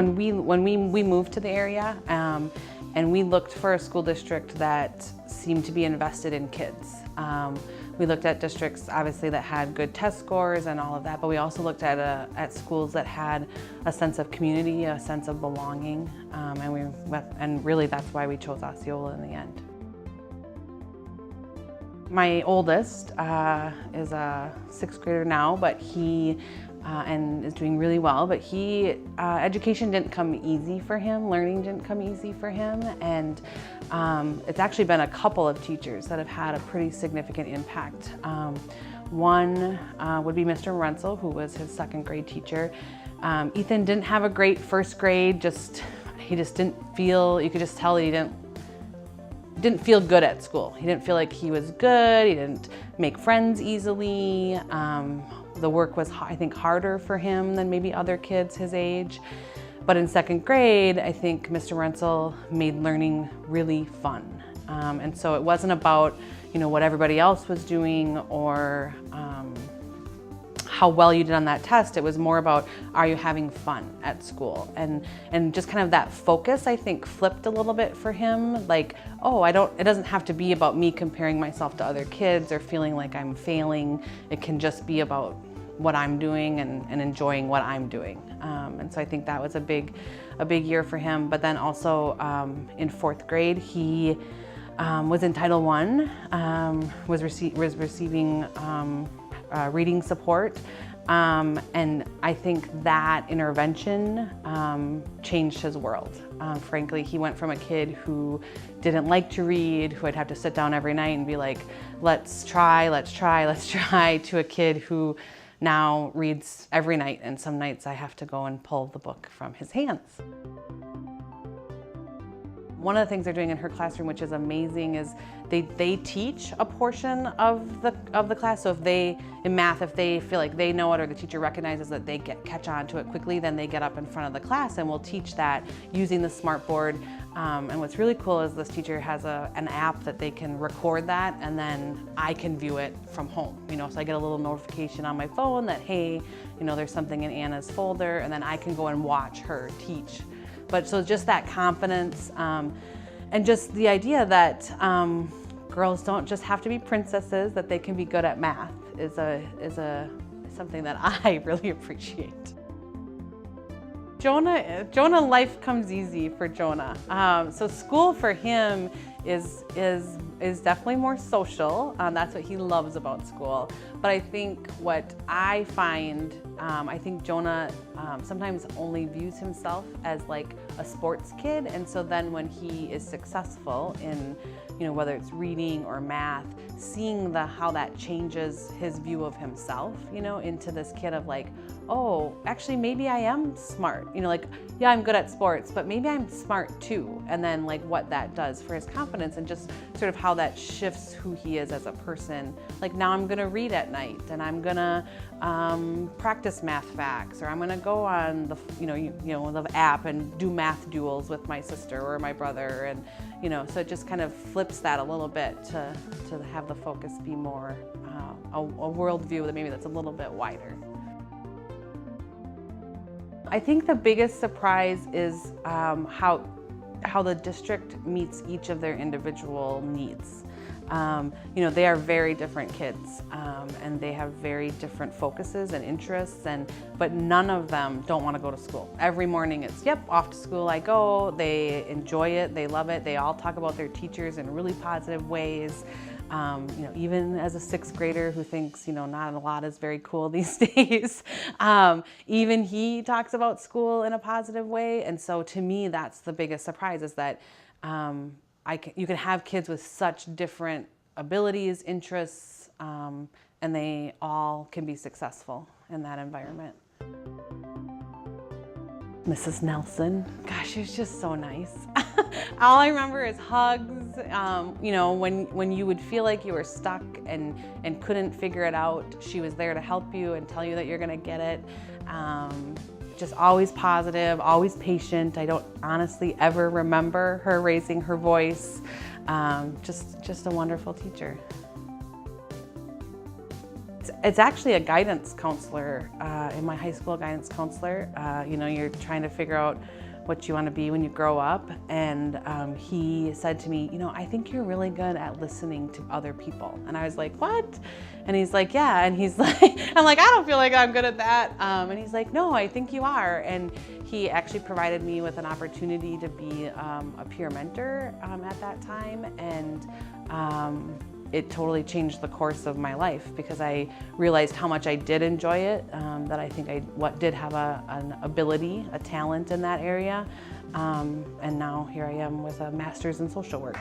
when we moved to the area, and we looked for a school district that seemed to be invested in kids. We looked at districts, obviously, that had good test scores and all of that, but we also looked at schools that had a sense of community, a sense of belonging, and really that's why we chose Osceola in the end. My oldest is a 6th grader now, but he and is doing really well, but education didn't come easy for him, learning didn't come easy for him, and it's actually been a couple of teachers that have had a pretty significant impact. One would be Mr. Rensel, who was his 2nd grade teacher. Ethan didn't have a great 1st grade, he just didn't feel, you could just tell he didn't feel good at school. He didn't feel like he was good, he didn't make friends easily. The work was, I think, harder for him than maybe other kids his age. But in 2nd grade, I think Mr. Rensel made learning really fun. And so it wasn't about, what everybody else was doing or how well you did on that test. It was more about, are you having fun at school? And just kind of that focus, I think, flipped a little bit for him. Like, oh, it doesn't have to be about me comparing myself to other kids or feeling like I'm failing. It can just be about what I'm doing and enjoying what I'm doing. And so I think that was a big year for him. But then also in 4th grade, he was in Title I, was receiving reading support. And I think that intervention changed his world. Frankly, he went from a kid who didn't like to read, who I'd have to sit down every night and be like, let's try, to a kid who now reads every night, and some nights I have to go and pull the book from his hands. One of the things they're doing in her classroom, which is amazing, is they teach a portion of the class. So in math, if they feel like they know it or the teacher recognizes that they catch on to it quickly, then they get up in front of the class and we'll teach that using the smartboard. And what's really cool is this teacher has an app that they can record that, and then I can view it from home. So I get a little notification on my phone that, hey, there's something in Anna's folder, and then I can go and watch her teach. But so just that confidence, and just the idea that girls don't just have to be princesses, that they can be good at math is something that I really appreciate. Jonah, life comes easy for Jonah. So school for him is definitely more social. That's what he loves about school. But I think what I find, I think Jonah sometimes only views himself as like a sports kid. And so then when he is successful in, whether it's reading or math, seeing how that changes his view of himself, into this kid of like, oh, actually maybe I am smart. Yeah, I'm good at sports, but maybe I'm smart too. And then like what that does for his confidence and just sort of how that shifts who he is as a person. Like now I'm gonna read at night and I'm gonna practice math facts, or I'm gonna go on the the app and do math duels with my sister or my brother, and so it just kind of flips that a little bit to have the focus be more a worldview that maybe that's a little bit wider. I think the biggest surprise is how the district meets each of their individual needs. They are very different kids, and they have very different focuses and interests, but none of them don't want to go to school. Every morning it's, yep, off to school I go. They enjoy it, they love it. They all talk about their teachers in really positive ways. Even as a 6th grader who thinks, not a lot is very cool these days, even he talks about school in a positive way. And so to me, that's the biggest surprise, is that you can have kids with such different abilities, interests, and they all can be successful in that environment. Mrs. Nelson, gosh, she was just so nice. All I remember is hugs. When you would feel like you were stuck and couldn't figure it out, she was there to help you and tell you that you're gonna get it. Just always positive, always patient. I don't honestly ever remember her raising her voice. Just a wonderful teacher. It's actually a guidance counselor in my high school, guidance counselor. You know, you're trying to figure out what you want to be when you grow up. And he said to me, you know, I think you're really good at listening to other people. And I was like, what? And he's like, yeah. And he's like, I'm like, I don't feel like I'm good at that. And he's like, no, I think you are. And he actually provided me with an opportunity to be a peer mentor at that time. And it totally changed the course of my life because I realized how much I did enjoy it, that I think I did have an ability, a talent in that area. And now here I am with a master's in social work.